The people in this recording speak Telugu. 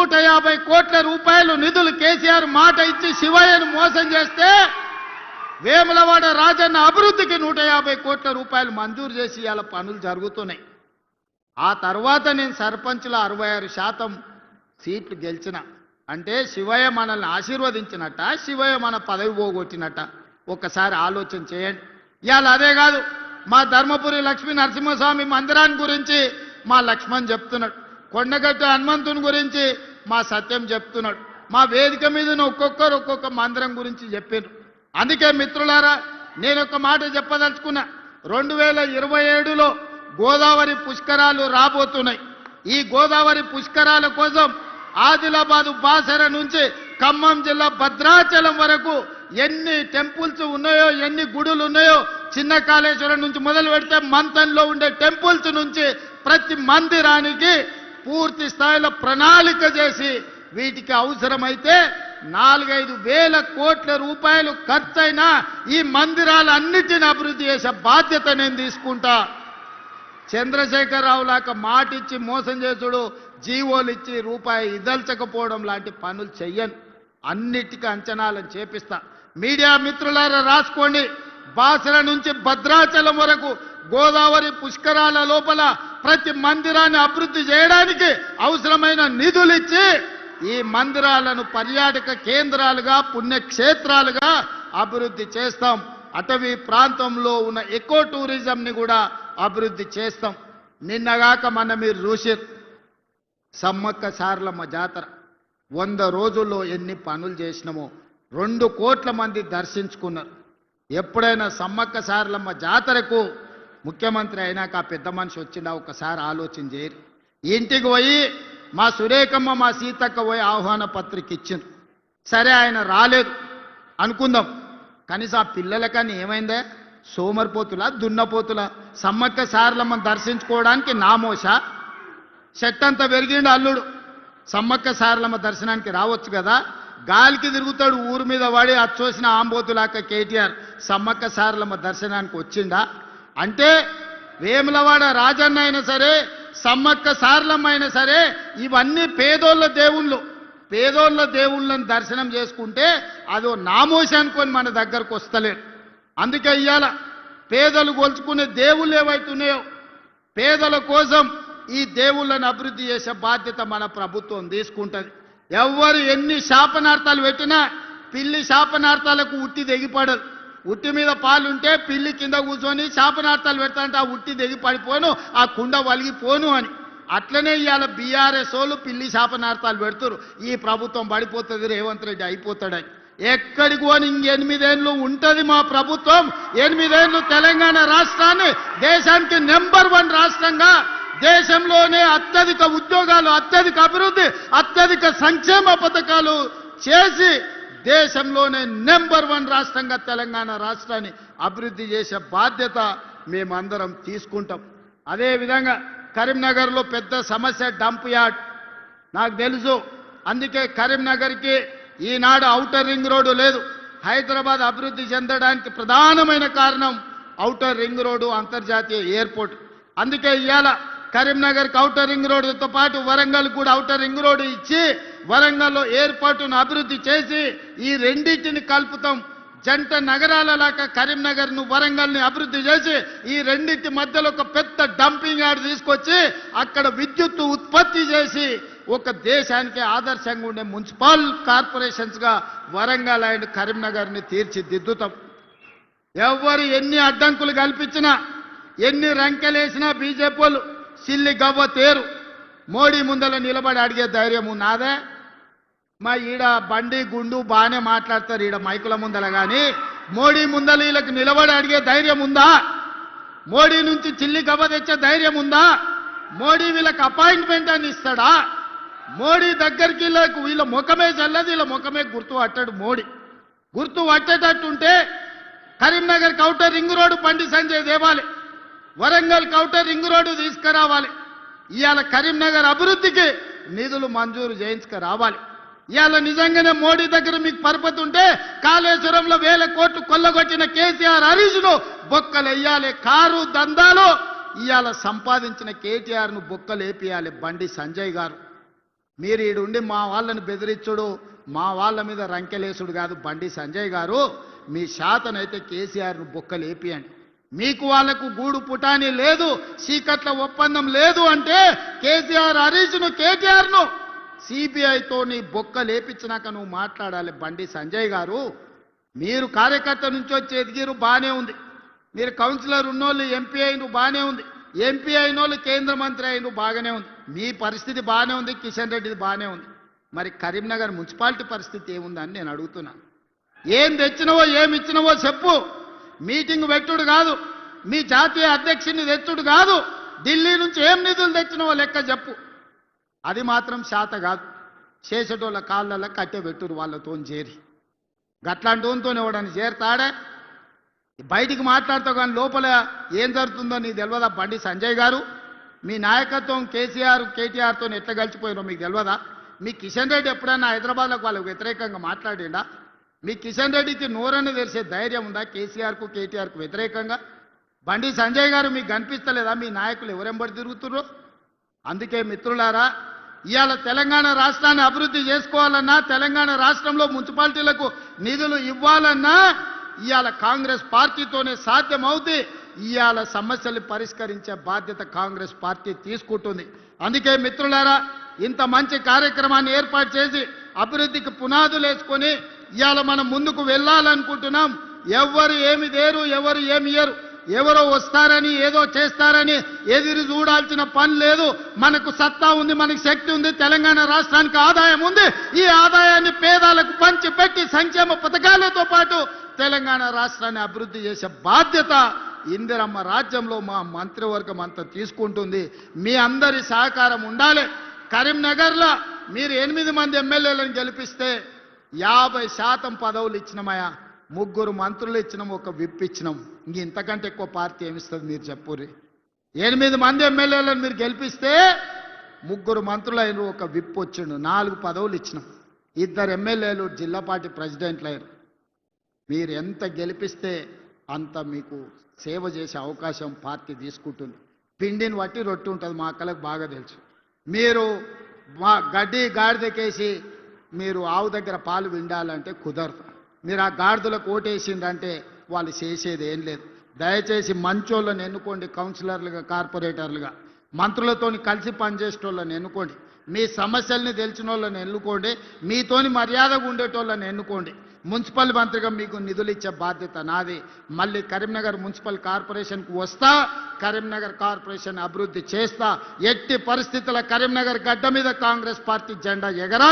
150 కోట్ల రూపాయలు నిధులు కేసీఆర్ మాట ఇచ్చి శివయ్యను మోసం చేస్తే వేములవాడ రాజన్న అభివృద్ధికి 150 కోట్ల రూపాయలు మంజూరు చేసి ఇవాళ పనులు జరుగుతున్నాయి. ఆ తర్వాత నేను సర్పంచ్లో 66% సీట్లు గెలిచిన అంటే శివయ్య మనల్ని ఆశీర్వదించినట్ట, శివయ్య మన పదవి పోగొట్టినట్ట ఒక్కసారి ఆలోచన చేయండి. ఇవాళ అదే కాదు, మా ధర్మపురి లక్ష్మీ నరసింహస్వామి మందిరాన్ని గురించి మా లక్ష్మణ్ చెప్తున్నాడు, కొండగట్టు హనుమంతుని గురించి మా సత్యం చెప్తున్నాడు, మా వేదిక మీద ఒక్కొక్కరు ఒక్కొక్క మందిరం గురించి చెప్పారు. అందుకే మిత్రులారా నేను ఒక మాట చెప్పదలుచుకున్నా, 2027లో గోదావరి పుష్కరాలు రాబోతున్నాయి. ఈ గోదావరి పుష్కరాల కోసం ఆదిలాబాదు బాసర నుంచి ఖమ్మం జిల్లా భద్రాచలం వరకు ఎన్ని టెంపుల్స్ ఉన్నాయో, ఎన్ని గుడులు ఉన్నాయో, చిన్న కాళేశ్వరం నుంచి మొదలు పెడితే మంతంలో ఉండే టెంపుల్స్ నుంచి ప్రతి మందిరానికి పూర్తి స్థాయిలో ప్రణాళిక చేసి వీటికి అవసరమైతే 4-5 వేల కోట్ల రూపాయలు ఖర్చైనా ఈ మందిరాలన్నిటిని అభివృద్ధి చేసే బాధ్యత నేను తీసుకుంటా. చంద్రశేఖరరావు లాగా మాటిచ్చి మోసం చేసుడు, జీవోలు ఇచ్చి రూపాయి ఇదల్చకపోవడం లాంటి పనులు చెయ్యను. అన్నిటికీ అంచనాలను చేపిస్తా. మీడియా మిత్రులారా రాసుకోండి, బాసర నుంచి భద్రాచలం వరకు గోదావరి పుష్కరాల లోపల ప్రతి మందిరాన్ని అభివృద్ధి చేయడానికి అవసరమైన నిధులు ఇచ్చి ఈ మందిరాలను పర్యాటక కేంద్రాలుగా, పుణ్యక్షేత్రాలుగా అభివృద్ధి చేస్తాం. అటవీ ప్రాంతంలో ఉన్న ఎకో టూరిజంని కూడా అభివృద్ధి చేస్తాం. నిన్నగాక మన మీరు చూసారు సమ్మక్క సారలమ్మ జాతర 100 రోజుల్లో ఎన్ని పనులు చేసినామో 2 కోట్ల మంది దర్శించుకున్నారు. ఎప్పుడైనా సమ్మక్క సారలమ్మ జాతరకు ముఖ్యమంత్రి అయినాక ఆ పెద్ద మనిషి వచ్చిందా ఒకసారి ఆలోచన చేయరు. ఇంటికి పోయి మా సురేఖమ్మ, మా సీతక్క పోయి ఆహ్వాన పత్రిక ఇచ్చింది. సరే ఆయన రాలేదు అనుకుందాం, కనీసం ఆ పిల్లలకని ఏమైందే, సోమరిపోతులా దున్నపోతులా? సమ్మక్క సారలమ్మను దర్శించుకోవడానికి నామోషా? చెట్టంతా పెరిగిండు అల్లుడు, సమ్మక్క సారలమ్మ దర్శనానికి రావచ్చు కదా. గాలికి తిరుగుతాడు, ఊరు మీద వాడి అచ్చోసిన ఆంబోతులాక కేటీఆర్ సమ్మక్క సారలమ్మ దర్శనానికి వచ్చిండా? అంటే వేములవాడ రాజన్న అయినా సరే, సమ్మక్క సారలమ్మ అయినా సరే, ఇవన్నీ పేదోళ్ళ దేవుళ్ళు. పేదోళ్ళ దేవుళ్ళని దర్శనం చేసుకుంటే అదో నామోష అనుకొని మన దగ్గరకు వస్తలేరు. అందుకే ఇవాళ పేదలు గొలుచుకునే దేవుళ్ళు ఏవైతున్నాయో పేదల కోసం ఈ దేవుళ్ళను అభివృద్ధి చేసే బాధ్యత మన ప్రభుత్వం తీసుకుంటుంది. ఎవరు ఎన్ని శాపనార్థాలు పెట్టినా పిల్లి శాపనార్థాలకు ఉట్టి తెగిపడదు. ఉట్టి మీద పాలుంటే పిల్లి కింద కూర్చొని శాపనార్థాలు పెడతాంటే ఆ ఉట్టి తెగిపడిపోను, ఆ కుండ వలిగిపోను అని. అట్లనే ఇవాళ బీఆర్ఎస్ వాళ్ళు పిల్లి శాపనార్థాలు పెడుతురు, ఈ ప్రభుత్వం పడిపోతుంది, రేవంత్ రెడ్డి అయిపోతాడని. ఎక్కడికి పోని 8 ఏళ్ళు ఉంటుంది మా ప్రభుత్వం. 8 ఏళ్ళు తెలంగాణ రాష్ట్రాన్ని దేశానికి నెంబర్ 1 రాష్ట్రంగా, దేశంలోనే అత్యధిక ఉద్యోగాలు, అత్యధిక అభివృద్ధి, అత్యధిక సంక్షేమ పథకాలు చేసి దేశంలోనే నెంబర్ 1 రాష్ట్రంగా తెలంగాణ రాష్ట్రాన్ని అభివృద్ధి చేసే బాధ్యత మేమందరం తీసుకుంటాం. అదేవిధంగా కరీంనగర్లో పెద్ద సమస్య డంప్ యార్డ్ నాకు తెలుసు. అందుకే కరీంనగర్కి ఈనాడు ఔటర్ రింగ్ రోడ్డు లేదు. హైదరాబాద్ అభివృద్ధి చెందడానికి ప్రధానమైన కారణం ఔటర్ రింగ్ రోడ్డు, అంతర్జాతీయ ఎయిర్పోర్ట్. అందుకే ఇవాళ కరీంనగర్కి ఔటర్ రింగ్ రోడ్డుతో పాటు వరంగల్ కూడా ఔటర్ రింగ్ రోడ్డు ఇచ్చి వరంగల్లో ఎయిర్పోర్టును అభివృద్ధి చేసి ఈ రెండింటిని కలుపుతాం. జంట నగరాలలాగా కరీంనగర్ను, వరంగల్ని అభివృద్ధి చేసి ఈ రెండింటి మధ్యలో ఒక పెద్ద డంపింగ్ యార్డ్ తీసుకొచ్చి అక్కడ విద్యుత్తు ఉత్పత్తి చేసి ఒక దేశానికి ఆదర్శంగా ఉండే మున్సిపల్ కార్పొరేషన్స్గా వరంగల్ అండ్ కరీంనగర్ని తీర్చిదిద్దుతాం. ఎవరు ఎన్ని అడ్డంకులు కల్పించినా, ఎన్ని రంకెలేసినా బీజేపీ వాళ్ళు సిల్లి గవ్వ తేరు. మోడీ ముందల నిలబడి అడిగే ధైర్యం ఉన్నదే? మా ఈడ బండి గుండు బాగానే మాట్లాడతారు ఈడ మైకుల ముందల, కానీ మోడీ ముందల వీళ్ళకి నిలబడి అడిగే ధైర్యం ఉందా? మోడీ నుంచి చిల్లి గవ్వ తెచ్చే ధైర్యం ఉందా? మోడీ వీళ్ళకి అపాయింట్మెంట్ అని ఇస్తాడా? మోడీ దగ్గరికి వీళ్ళ ముఖమే చల్లదు, వీళ్ళ ముఖమే గుర్తు పట్టాడు మోడీ. గుర్తు పట్టేటట్టుంటే Karimnagar outer ring road Bandi Sanjay దేవాలి, వరంగల్ ఔటర్ రింగ్ రోడ్డు తీసుకురావాలి. ఇవాళ కరీంనగర్ అభివృద్ధికి నిధులు మంజూరు చేయించుకురావాలి. ఇవాళ నిజంగానే మోడీ దగ్గర మీకు పరపతి ఉంటే కాళేశ్వరంలో 1000 కోట్లు కొల్లగొట్టిన కేసీఆర్ హరీష్ను బొక్కలు వేయాలి. కారు దందాలో ఇవాళ సంపాదించిన కేటీఆర్ను బొక్కలు వేపియాలి బండి సంజయ్ గారు. మీరు ఈడుండి మా వాళ్ళని బెదిరించుడు, మా వాళ్ళ మీద రంకెలేసుడు కాదు. బండి సంజయ్ గారు, మీ శాతనైతే కేసీఆర్ను బొక్కలేపియండి. మీకు వాళ్లకు గూడు పుటాని లేదు, సీకట్ల ఒప్పందం లేదు అంటే కేసీఆర్ హరీష్ను, కేటీఆర్ను సిబిఐతో నీ బొక్క లేపించినాక నువ్వు మాట్లాడాలి. బండి సంజయ్ గారు, మీరు కార్యకర్త నుంచి వచ్చి ఎదిగిరు, బాగానే ఉంది. మీరు కౌన్సిలర్ ఉన్నోళ్ళు ఎంపీ అయిన బాగానే ఉంది. ఎంపీ అయిన వాళ్ళు కేంద్ర మంత్రి అయిన బాగానే ఉంది. మీ పరిస్థితి బాగానే ఉంది, కిషన్ రెడ్డిది బాగానే ఉంది. మరి కరీంనగర్ మున్సిపాలిటీ పరిస్థితి ఏముందని నేను అడుగుతున్నా. ఏం తెచ్చినవో ఏమి ఇచ్చినవో చెప్పు. మీటింగ్ పెట్టుడు కాదు, మీ జాతీయ అధ్యక్షుని తెచ్చుడు కాదు, ఢిల్లీ నుంచి ఏం నిధులు తెచ్చినవో లెక్క చెప్పు. అది మాత్రం శాత కాదు. చేసేటోళ్ళ కాళ్ళల్లో కట్టె పెట్టుడు వాళ్ళతో చేరి. గట్లాంటి వాళ్ళతో ఎవడని చేరుతాడే? బయటికి మాట్లాడతావు కానీ లోపల ఏం జరుగుతుందో నీకు తెలియదా? బండి సంజయ్ గారు, మీ నాయకత్వం కేసీఆర్ కేటీఆర్తో ఎట్లా కలిసిపోయినో మీకు తెలియదా? మీ కిషన్ రెడ్డి ఎప్పుడైనా హైదరాబాద్లో వాళ్ళకు వ్యతిరేకంగా మాట్లాడిండా? మీ కిషన్ రెడ్డికి నోరని తెరిసే ధైర్యం ఉందా కేసీఆర్కు కేటీఆర్కు వ్యతిరేకంగా? బండి సంజయ్ గారు మీకు కనిపిస్తలేదా మీ నాయకులు ఎవరెంబడి తిరుగుతుర్రో? అందుకే మిత్రులారా, ఇవాళ తెలంగాణ రాష్ట్రాన్ని అభివృద్ధి చేసుకోవాలన్నా, తెలంగాణ రాష్ట్రంలో మున్సిపాలిటీలకు నిధులు ఇవ్వాలన్నా ఇవాళ కాంగ్రెస్ పార్టీతోనే సాధ్యమవుతుంది. ఇవాళ సమస్యలు పరిష్కరించే బాధ్యత కాంగ్రెస్ పార్టీ తీసుకుంటుంది. అందుకే మిత్రులారా, ఇంత మంచి కార్యక్రమాన్ని ఏర్పాటు చేసి అభివృద్ధికి పునాదులు వేసుకొని ఇవాళ మనం ముందుకు వెళ్ళాలనుకుంటున్నాం. ఎవరు ఏమి దేరు, ఎవరు ఏమి ఇయ్యరు, ఎవరో వస్తారని ఏదో చేస్తారని ఎదురు చూడాల్సిన పని లేదు. మనకు సత్తా ఉంది, మనకు శక్తి ఉంది, తెలంగాణ రాష్ట్రానికి ఆదాయం ఉంది. ఈ ఆదాయాన్ని పేదలకు పంచి పెట్టి సంక్షేమ పథకాలతో పాటు తెలంగాణ రాష్ట్రాన్ని అభివృద్ధి చేసే బాధ్యత ఇందిరమ్మ రాజ్యంలో మా మంత్రివర్గం అంతా తీసుకుంటుంది. మీ అందరి సహకారం ఉండాలి. కరీంనగర్లో మీరు 8 మంది ఎమ్మెల్యేలను గెలిపిస్తే 50% పదవులు ఇచ్చినామయ్యా. 3 మంత్రులు ఇచ్చినాం, 1 విప్ ఇచ్చినాం. ఇంతకంటే ఎక్కువ పార్టీ ఏమిస్తుంది మీరు చెప్పుర్రి? 8 మంది ఎమ్మెల్యేలను మీరు గెలిపిస్తే 3 మంత్రులు అయిన, 1 విప్ వచ్చిండు, 4 పదవులు ఇచ్చినాం. 2 ఎమ్మెల్యేలు జిల్లా పార్టీ ప్రెసిడెంట్లు అయ్యారు. మీరు ఎంత గెలిపిస్తే అంత మీకు సేవ చేసే అవకాశం పార్టీ తీసుకుంటుంది. పిండిని బట్టి రొట్టి ఉంటుంది, మా అక్కలకు బాగా తెలుసు. మీరు మా గడ్డి గాడిదకేసి మీరు ఆవు దగ్గర పాలు విండాలంటే కుదరదు. మీరు ఆ గాడిదలకు ఓటేసిందంటే వాళ్ళు చేసేది ఏం లేదు. దయచేసి మంచోళ్ళని ఎన్నుకోండి, కౌన్సిలర్లుగా, కార్పొరేటర్లుగా, మంత్రులతో కలిసి పనిచేసేటోళ్ళని ఎన్నుకోండి, మీ సమస్యల్ని తెలిసిన వాళ్ళని ఎన్నుకోండి, మీతోని మర్యాదగా ఉండేటోళ్ళని ఎన్నుకోండి. మున్సిపల్ మంత్రిగా మీకు నిధులు ఇచ్చే బాధ్యత నాది. మళ్ళీ కరీంనగర్ మున్సిపల్ కార్పొరేషన్కు వస్తా, కరీంనగర్ కార్పొరేషన్ అభివృద్ధి చేస్తా. ఎట్టి పరిస్థితుల కరీంనగర్ గడ్డ మీద కాంగ్రెస్ పార్టీ జెండా ఎగరా.